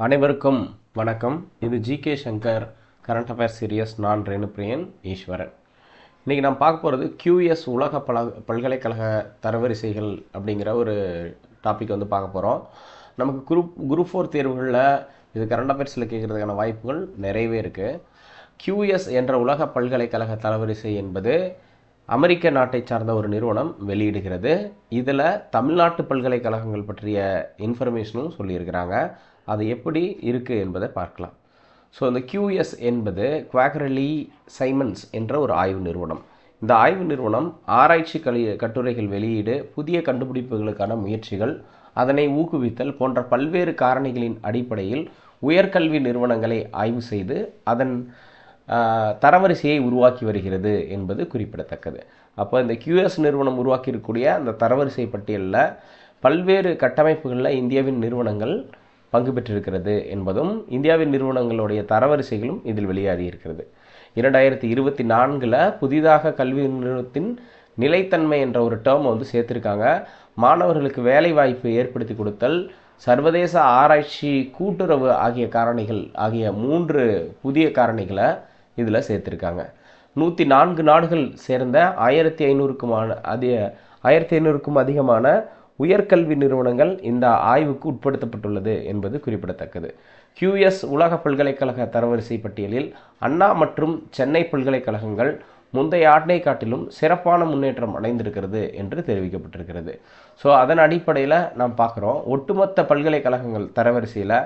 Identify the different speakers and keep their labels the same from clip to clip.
Speaker 1: அனைவருக்கும் வணக்கம். இது GK Shankar current affairs series. நான் ரேணுபிரியன் ஈஸ்வரன். இன்றைக்கி நான் பார்க்க போகிறது QS உலக பல்கலைக்கழக தரவரிசைகள் அப்படிங்கிற ஒரு டாபிக் பார்க்க போகிறோம். நமக்கு குரூப் 4 தேர்வுகளில் இது கரண்ட் அஃபேர்ஸில் கேட்குறதுக்கான வாய்ப்புகள் நிறையவே இருக்குது. QS என்ற உலக பல்கலைக்கழக தரவரிசை என்பது அமெரிக்க நாட்டை சார்ந்த ஒரு நிறுவனம் வெளியிடுகிறது. இதில் தமிழ்நாட்டு பல்கலைக்கழகங்கள் பற்றிய இன்ஃபர்மேஷனும் சொல்லியிருக்கிறாங்க. அது எப்படி இருக்குது என்பதை பார்க்கலாம். ஸோ இந்த QS என்பது குவாக்ரலி சைமன்ஸ் என்ற ஒரு ஆய்வு நிறுவனம். இந்த ஆய்வு நிறுவனம் ஆராய்ச்சி கட்டுரைகள் வெளியீடு, புதிய கண்டுபிடிப்புகளுக்கான முயற்சிகள், அதனை ஊக்குவித்தல் போன்ற பல்வேறு காரணிகளின் அடிப்படையில் உயர்கல்வி நிறுவனங்களை ஆய்வு செய்து அதன் தரவரிசையை உருவாக்கி வருகிறது என்பது குறிப்பிடத்தக்கது. அப்போ இந்த QS நிறுவனம் உருவாக்கியிருக்கக்கூடிய அந்த தரவரிசை பட்டியலில் பல்வேறு கட்டமைப்புகளில் இந்தியாவின் நிறுவனங்கள் பங்கு பெற்றிருக்கிறது என்பதும் இந்தியாவின் நிறுவனங்களுடைய தரவரிசைகளும் இதில் வெளியாகி இருக்கிறது. 2024 புதிதாக கல்வி நிறுவனத்தின் நிலைத்தன்மை என்ற ஒரு டேர்ம் சேர்த்துருக்காங்க. மாணவர்களுக்கு வேலை வாய்ப்பு ஏற்படுத்தி கொடுத்தல், சர்வதேச ஆராய்ச்சி கூட்டுறவு ஆகிய காரணிகள் ஆகிய 3 புதிய காரணிகளை இதில் சேர்த்துருக்காங்க. 104 நாடுகள் சேர்ந்த 1500க்கும் அதிகமான உயர்கல்வி நிறுவனங்கள் இந்த ஆய்வுக்கு உட்படுத்தப்பட்டுள்ளது என்பது குறிப்பிடத்தக்கது. QS உலக பல்கலைக்கழக தரவரிசை பட்டியலில் அண்ணா மற்றும் சென்னை பல்கலைக்கழகங்கள் முந்தைய ஆண்டை காட்டிலும் சிறப்பான முன்னேற்றம் அடைந்திருக்கிறது என்று தெரிவிக்கப்பட்டிருக்கிறது. ஸோ அதன் அடிப்படையில் நாம் பார்க்குறோம், ஒட்டுமொத்த பல்கலைக்கழகங்கள் தரவரிசையில்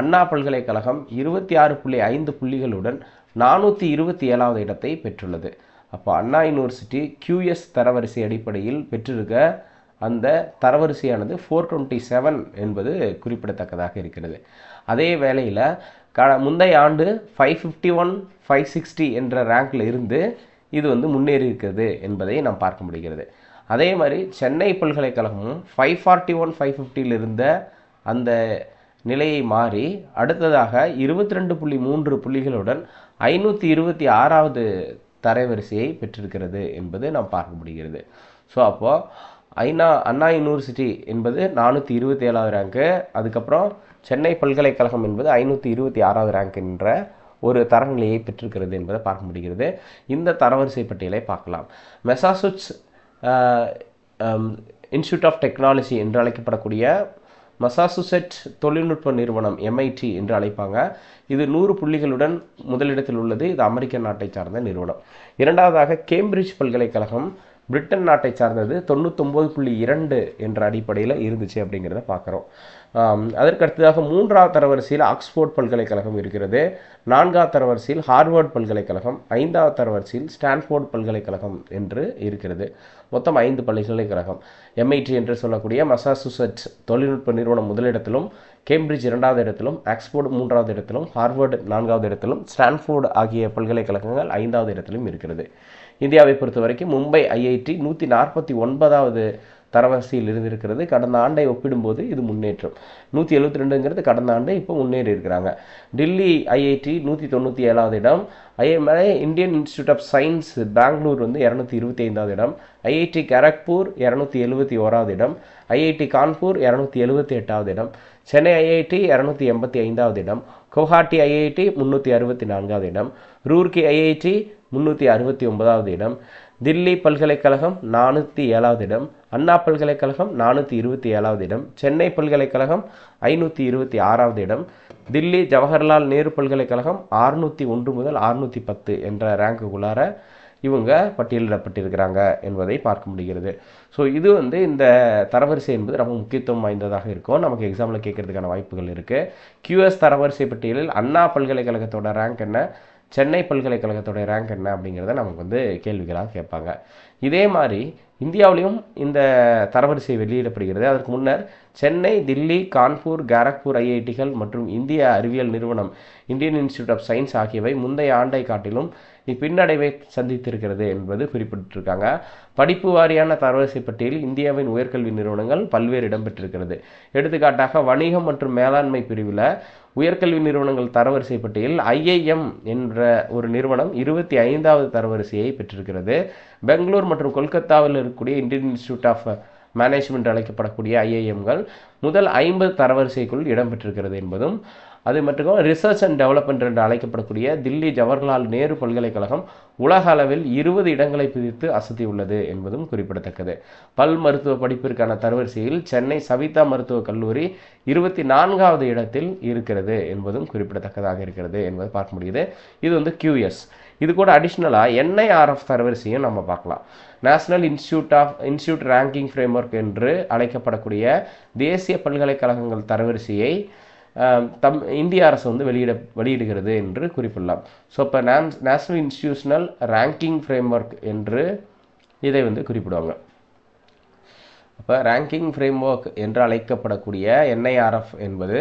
Speaker 1: அண்ணா பல்கலைக்கழகம் 26.5 புள்ளிகளுடன் 427வது இடத்தை பெற்றுள்ளது. அப்போ அண்ணா யூனிவர்சிட்டி QS தரவரிசை அடிப்படையில் பெற்றிருக்க அந்த தரவரிசையானது 427 என்பது குறிப்பிடத்தக்கதாக இருக்கிறது. அதே வேளையில் முந்தைய ஆண்டு 551, 560 என்ற ரேங்கில் இருந்து இது முன்னேறி இருக்கிறது என்பதை நாம் பார்க்க முடிகிறது. அதே மாதிரி சென்னை பல்கலைக்கழகமும் 541, 550 இருந்த அந்த நிலையை மாறி அடுத்ததாக 22.3 புள்ளிகளுடன் 526வது தரவரிசையை பெற்றிருக்கிறது என்பது நாம் பார்க்க முடிகிறது. ஸோ அப்போது அண்ணா யூனிவர்சிட்டி என்பது 427வது ரேங்க்கு, அதுக்கப்புறம் சென்னை பல்கலைக்கழகம் என்பது 526வது ரேங்க் என்ற ஒரு தரநிலையை பெற்றிருக்கிறது என்பதை பார்க்க முடிகிறது. இந்த தரவரிசை பட்டியலை பார்க்கலாம். மெசாசூட்ஸ் இன்ஸ்டியூட் ஆஃப் டெக்னாலஜி என்று அழைக்கப்படக்கூடிய மசாசூசெட்ஸ் தொழில்நுட்ப நிறுவனம் MIT என்று அழைப்பாங்க. இது 100 புள்ளிகளுடன் முதலிடத்தில் உள்ளது. இது அமெரிக்க நாட்டை சார்ந்த நிறுவனம். இரண்டாவதாக கேம்பிரிட்ஜ் பல்கலைக்கழகம் பிரிட்டன் நாட்டை சார்ந்தது, 99.2 என்ற அடிப்படையில் இருந்துச்சு அப்படிங்கிறத பார்க்குறோம். அதற்கு அடுத்ததாக 3வது தரவரிசையில் ஆக்ஸ்போர்ட் பல்கலைக்கழகம் இருக்கிறது. 4வது தரவரிசையில் ஹார்வர்ட் பல்கலைக்கழகம், 5வது தரவரிசையில் ஸ்டான்ஃபோர்ட் பல்கலைக்கழகம் என்று இருக்கிறது. மொத்தம் 5 பல்கலைக்கழகம். MIT என்று சொல்லக்கூடிய மசாசூசெட்ஸ் தொழில்நுட்ப நிறுவனம் முதலிடத்திலும், கேம்பிரிட்ஜ் 2வது இடத்திலும், ஆக்ஸ்போர்ட் 3வது இடத்திலும், ஹார்வர்டு 4வது இடத்திலும், ஸ்டான்ஃபோர்டு ஆகிய பல்கலைக்கழகங்கள் 5வது இடத்திலும் இருக்கிறது. இந்தியாவை பொறுத்த வரைக்கும் மும்பை IIT 149வது தரவரிசையில் இருந்திருக்கிறது. கடந்த ஆண்டை ஒப்பிடும்போது இது முன்னேற்றம். 172ங்கிறது கடந்த ஆண்டு, இப்போ முன்னேறி இருக்கிறாங்க. டெல்லி IIT 197வது இடம், Indian institute of science Bangalore 225வது இடம், IIT கரக்பூர் 271வது இடம், IIT கான்பூர் 278வது இடம், சென்னை IIT 285வது இடம், குவஹாட்டி IIT 364வது இடம், ரூர்கி IIT 369வது இடம், தில்லி பல்கலைக்கழகம் 407வது இடம், அண்ணா பல்கலைக்கழகம் 427வது இடம், சென்னை பல்கலைக்கழகம் 526வது இடம், தில்லி ஜவஹர்லால் நேரு பல்கலைக்கழகம் 601 முதல் 610 என்ற ரேங்குக்குள்ளார இவங்க பட்டியலிடப்பட்டிருக்கிறாங்க என்பதை பார்க்க முடிகிறது. ஸோ இது இந்த தரவரிசை என்பது ரொம்ப முக்கியத்துவம் வாய்ந்ததாக இருக்கும். நமக்கு எக்ஸாமில் கேட்கறதுக்கான வாய்ப்புகள் இருக்குது. QS தரவரிசை பட்டியலில் அண்ணா பல்கலைக்கழகத்தோட ரேங்க் என்ன, சென்னை பல்கலைக்கழகத்தோட ரேங்க் என்ன அப்படிங்கிறத நமக்கு கேள்விகளாக கேட்பாங்க. இதே மாதிரி இந்தியாவிலையும் இந்த தரவரிசை வெளியிடப்படுகிறது. அதற்கு முன்னர் சென்னை, தில்லி, கான்பூர், கரக்பூர் IITகள் மற்றும் இந்திய அறிவியல் நிறுவனம் இந்தியன் இன்ஸ்டியூட் ஆஃப் சயின்ஸ் ஆகியவை முந்தைய ஆண்டை காட்டிலும் பின்னடைவை சந்தித்திருக்கிறது என்பது குறிப்பிட்டிருக்காங்க. படிப்பு வாரியான தரவரிசை பட்டியலில் இந்தியாவின் உயர்கல்வி நிறுவனங்கள் பல்வேறு இடம்பெற்றிருக்கிறது. எடுத்துக்காட்டாக வணிகம் மற்றும் மேலாண்மை பிரிவில் உயர்கல்வி நிறுவனங்கள் தரவரிசை பட்டியலில் IIM என்ற ஒரு நிறுவனம் 25வது தரவரிசையை பெற்றிருக்கிறது. பெங்களூர் மற்றும் கொல்கத்தாவில் இருக்கக்கூடிய இந்தியன் இன்ஸ்டியூட் ஆஃப் மேனேஜ்மெண்ட் அழைக்கப்படக்கூடிய ஐஐஎம்கள் முதல் 50 தரவரிசைக்குள் இடம்பெற்றிருக்கிறது என்பதும், அது மட்டும் ரிசர்ச் அண்ட் டெவலப்மெண்ட் என்று அழைக்கப்படக்கூடிய தில்லி ஜவஹர்லால் நேரு பல்கலைக்கழகம் உலக அளவில் 20 இடங்களை பிரித்து அசத்தியுள்ளது என்பதும் குறிப்பிடத்தக்கது. பல் மருத்துவ படிப்பிற்கான தரவரிசையில் சென்னை சவிதா மருத்துவக் கல்லூரி 24வது இடத்தில் இருக்கிறது என்பதும் குறிப்பிடத்தக்கதாக இருக்கிறது என்பதை பார்க்க முடியுது. இது வந்து QS. இது கூட அடிஷ்னலாக NIRF தரவரிசையும் நம்ம பார்க்கலாம். நேஷனல் இன்ஸ்டியூட் ரேங்கிங் ஃப்ரேம்வொர்க் என்று அழைக்கப்படக்கூடிய தேசிய பல்கலைக்கழகங்கள் தரவரிசையை இந்திய அரசு வந்து வெளியிடுகிறது என்று குறிப்பிடலாம். ஸோ இப்போ நேஷனல் இன்ஸ்டிடியூஷனல் ரேங்கிங் ஃப்ரேம்வொர்க் என்று இதை வந்து குறிப்பிடுவாங்க. அப்போ ரேங்கிங் ஃப்ரேம்வொர்க் என்று அழைக்கப்படக்கூடிய NIRF என்பது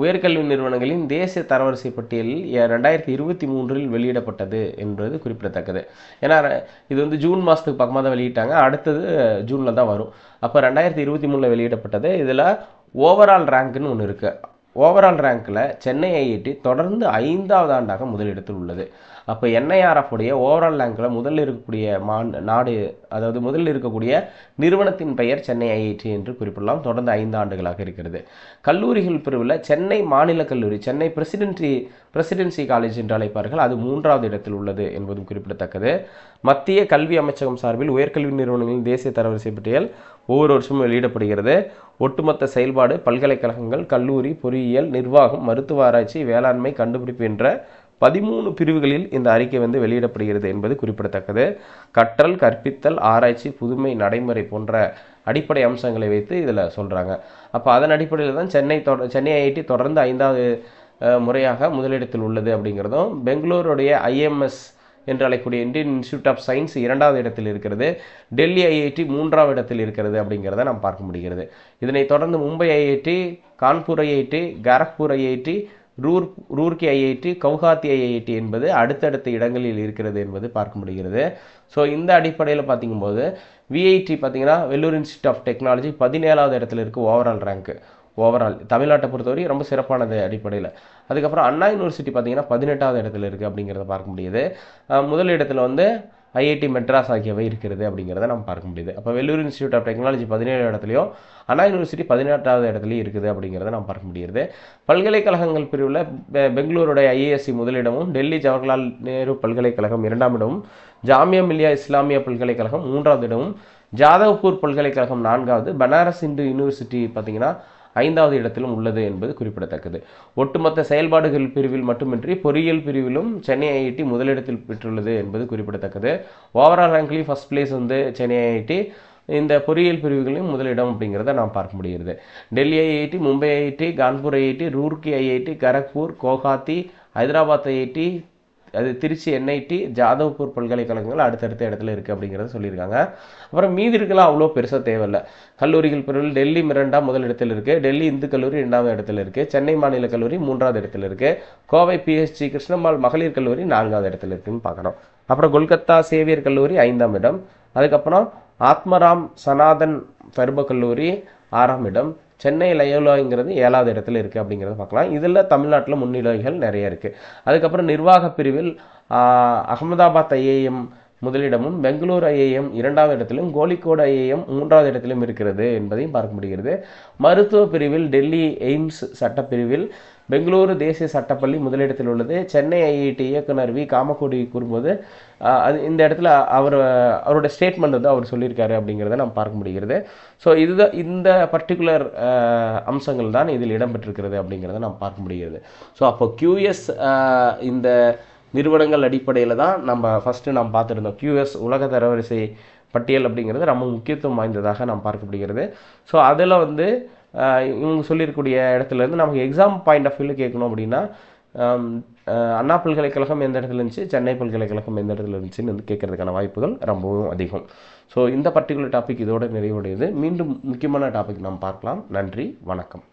Speaker 1: உயர்கல்வி நிறுவனங்களின் தேசிய தரவரிசை பட்டியலில் 2023 வெளியிடப்பட்டது என்பது குறிப்பிடத்தக்கது. ஏன்னா இது வந்து ஜூன் மாதத்துக்கு பக்கமாக தான் வெளியிட்டாங்க, அடுத்தது ஜூனில் தான் வரும். அப்போ 2023 வெளியிடப்பட்டது. இதில் ஓவரால் ரேங்க்னு ஒன்று இருக்குது. ஓவரால் ரேங்க்கில் சென்னை ஐஐடி தொடர்ந்து 5வது ஆண்டாக முதலிடத்தில் உள்ளது. அப்போ NIRF உடைய ஓவரால் ரேங்க்கில் முதலில் இருக்கக்கூடிய நாடு, அதாவது முதலில் இருக்கக்கூடிய நிறுவனத்தின் பெயர் சென்னை ஐஐடி என்று குறிப்பிடலாம். தொடர்ந்து 5 ஆண்டுகளாக இருக்கிறது. கல்லூரிகள் பிரிவில் சென்னை மாநில கல்லூரி, சென்னை பிரசிடென்சி காலேஜ் என்று அழைப்பார்கள், அது 3வது இடத்தில் உள்ளது என்பதும் குறிப்பிடத்தக்கது. மத்திய கல்வி அமைச்சகம் சார்பில் உயர்கல்வி நிறுவனங்களின் தேசிய தரவரிசை பட்டியல் ஒவ்வொரு வருஷமும் வெளியிடப்படுகிறது. ஒட்டுமொத்த செயல்பாடு பல்கலைக்கழகங்கள், கல்லூரி, பொறியியல், நிர்வாகம், மருத்துவ ஆராய்ச்சி, வேளாண்மை, கண்டுபிடிப்பு என்ற 13 பிரிவுகளில் இந்த அறிக்கை வந்து வெளியிடப்படுகிறது என்பது குறிப்பிடத்தக்கது. கற்றல், கற்பித்தல், ஆராய்ச்சி, புதுமை, நடைமுறை போன்ற அடிப்படை அம்சங்களை வைத்து இதில் சொல்கிறாங்க. அப்போ அதன் அடிப்படையில் தான் சென்னை ஐஐடி தொடர்ந்து 5வது முறையாக முதலிடத்தில் உள்ளது அப்படிங்கிறதும், பெங்களூருடைய IMS என்று அழைக்கக்கூடிய இந்தியன் இன்ஸ்டியூட் ஆஃப் சயின்ஸ் 2வது இடத்தில் இருக்கிறது, டெல்லி ஐஐடி 3வது இடத்தில் இருக்கிறது அப்படிங்கிறத நாம் பார்க்க முடிகிறது. இதனைத் தொடர்ந்து Mumbai IIT, Kanpur IIT, Kharagpur IIT, Roorkee IIT, Guwahati IIT என்பது அடுத்தடுத்த இடங்களில் இருக்கிறது என்பது பார்க்க முடிகிறது. ஸோ இந்த அடிப்படையில் பார்த்திங்கும்போது விஐடி பார்த்திங்கன்னா வெள்ளூர் இன்ஸ்டியூட் ஆஃப் டெக்னாலஜி 17வது இடத்துல இருக்குது ஓவரால் ரேங்க்கு. ஓவரால் தமிழ்நாட்டை பொறுத்தவரை ரொம்ப சிறப்பானது அடிப்படையில். அதுக்கப்புறம் அண்ணா யூனிவர்சிட்டி பார்த்திங்கன்னா 18வது இடத்துல இருக்குது அப்படிங்கிறத பார்க்க முடியுது. முதல் இடத்துல வந்து ஐஐடி மெட்ராஸ் ஆகியவை இருக்கிறது அப்படிங்கிறத நம்ம பார்க்க முடியுது. அப்போ வெள்ளூர் இன்ஸ்டியூட் ஆஃப் டெக்னாலஜி 17 இடத்துலையும் அண்ணா யூனிவர்சிட்டி 18வது இடத்துலையும் இருக்குது அப்படிங்கிறத நம்ம பார்க்க முடியுது. பல்கலைக்கழகங்கள் பிரிவில் பெங்களூருடைய IISc முதலிடமும், டெல்லி ஜவஹர்லால் நேரு பல்கலைக்கழகம் 2ஆம் இடமும், ஜாமியா மில்லியா இஸ்லாமியா பல்கலைக்கழகம் 3வது இடமும், ஜாதவ்பூர் பல்கலைக்கழகம் 4வது, பனாரஸ் இந்து யூனிவர்சிட்டி பார்த்திங்கன்னா 5வது இடத்திலும் உள்ளது என்பது குறிப்பிடத்தக்கது. ஒட்டுமொத்த செயல்பாடுகள் பிரிவில் மட்டுமின்றி பொறியியல் பிரிவிலும் சென்னை ஐஐடி முதலிடத்தில் பெற்றுள்ளது என்பது குறிப்பிடத்தக்கது. ஓவரால் ரேங்க்லேயும் ஃபர்ஸ்ட் பிளேஸ் வந்து சென்னை ஐஐடி, இந்த பொறியியல் பிரிவுகளையும் முதலிடம் அப்படிங்கிறத நாம் பார்க்க முடிகிறது. Delhi IIT, Mumbai IIT, Kanpur IIT, Roorkee IIT, Kharagpur, Guwahati, Hyderabad IIT, அது திருச்சி NIT, ஜாதவ்பூர் பல்கலைக்கழகங்கள் அடுத்தடுத்த இடத்துல இருக்குது அப்படிங்கிறத சொல்லியிருக்காங்க. அப்புறம் மீதி இருக்கலாம் அவ்வளோ பெருசாக தேவையில்லை. கல்லூரிகள் பிரிவில் டெல்லி மிரண்டா முதல் இடத்தில் இருக்குது, டெல்லி இந்து கல்லூரி 2வது இடத்துல இருக்குது, சென்னை மாநில கல்லூரி 3வது இடத்துல இருக்குது, கோவை PHG கிருஷ்ணம்மாள் மகளிர் கல்லூரி 4வது இடத்துல இருக்குதுன்னு பார்க்குறோம். அப்புறம் கொல்கத்தா சேவியர் கல்லூரி 5ஆம் இடம், அதுக்கப்புறம் ஆத்மராம் சனாதன் ஃபெர்ப கல்லூரி 6ஆம் இடம், சென்னை லயோலாங்கிறது 7வது இடத்துல இருக்குது அப்படிங்கிறத பார்க்கலாம். இதில் தமிழ்நாட்டில் முன்னிலைகள் நிறைய இருக்குது. அதுக்கப்புறம் நிர்வாக பிரிவில் அகமதாபாத் IIM முதலிடமும், பெங்களூர் IIM 2வது இடத்திலும், கோழிக்கோடு IIM 3வது இடத்திலும் இருக்கிறது என்பதையும் பார்க்க முடிகிறது. மருத்துவ பிரிவில் டெல்லி எய்ம்ஸ் சட்டப்பிரிவில் பெங்களூரு தேசிய சட்டப்பள்ளி முதலிடத்தில் உள்ளது. சென்னை ஐஐடி இயக்குனர் வி காமகோடி கூறும்போது அது இந்த இடத்துல அவரோட ஸ்டேட்மெண்ட் வந்து அவர் சொல்லியிருக்காரு அப்படிங்கிறத நம்ம பார்க்க முடிகிறது. ஸோ இதுதான் இந்த பர்டிகுலர் அம்சங்கள் தான் இதில் இடம்பெற்றிருக்கிறது அப்படிங்கிறத நம்ம பார்க்க முடிகிறது. ஸோ அப்போ QS இந்த நிறுவனங்கள் அடிப்படையில் தான் நம்ம ஃபஸ்ட்டு நாம் பார்த்துருந்தோம். QS உலக தரவரிசை பட்டியல் அப்படிங்கிறது ரொம்ப முக்கியத்துவம் வாய்ந்ததாக நாம் பார்க்கப்படுகிறது. ஸோ அதில் வந்து இவங்க சொல்லியிருக்கக்கூடிய இடத்துலேருந்து நமக்கு எக்ஸாம் பாயிண்ட் ஆஃப் வியூவில் கேட்கணும் அப்படின்னா அண்ணா பல்கலைக்கழகம் எந்த இடத்துல இருந்துச்சு, சென்னை பல்கலைக்கழகம் எந்த இடத்துல இருந்துச்சுன்னு வந்து கேட்கறதுக்கான வாய்ப்புகள் ரொம்பவும் அதிகம். ஸோ இந்த பர்டிகுலர் டாபிக் இதோட நிறைவுடையது. மீண்டும் முக்கியமான டாபிக் நாம் பார்க்கலாம். நன்றி, வணக்கம்.